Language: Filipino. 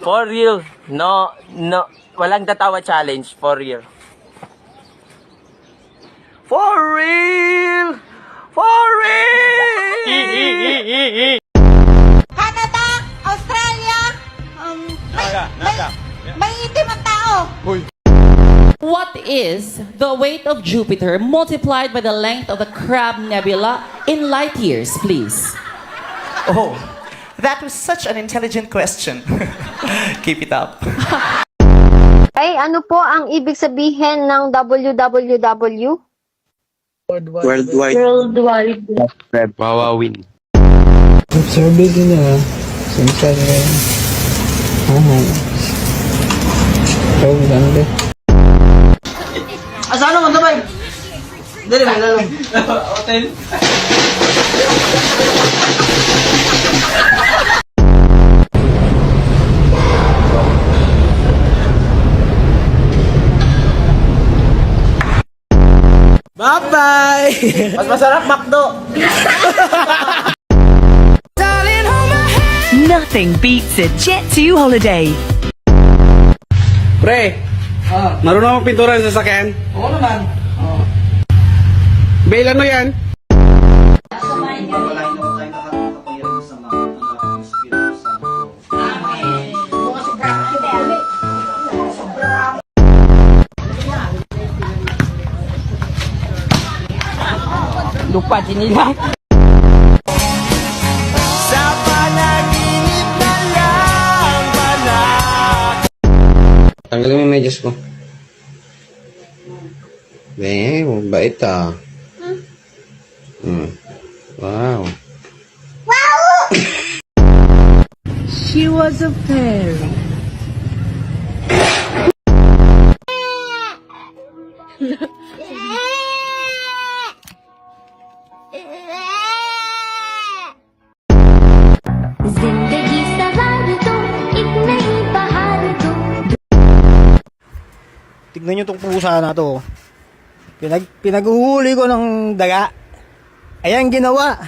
For real. No, no. Walang tatawa challenge. For real. For real! For real! Canada, Australia, may itim ang tao. What is the weight of Jupiter multiplied by the length of the Crab Nebula in light years, please? Oh, that was such an intelligent question. Keep it up. Ay, ano po ang ibig sabihin ng WWW? Worldwide. Worldwide. Wawawin. Observe din na. Simple na. Oh, ganda. Asano mo sabay? Dali mo lalo. Hotel. Bye-bye! Mas masarap McDo. Nothing beats a Jet2 holiday. Pre, marunong magpintura sa sasakyan? Oo naman. Bailan mo yan? Lupa sinilang. Sa panaginip na lang Tanggalin mo yung medyas ko. Bait ah. Wow. She was a fairy. जिंदगी सवार दो एक नई बहार दो. Tignan nyo tong pusa na to. Pinaghuhuli ko ng daga. Ayan ginawa.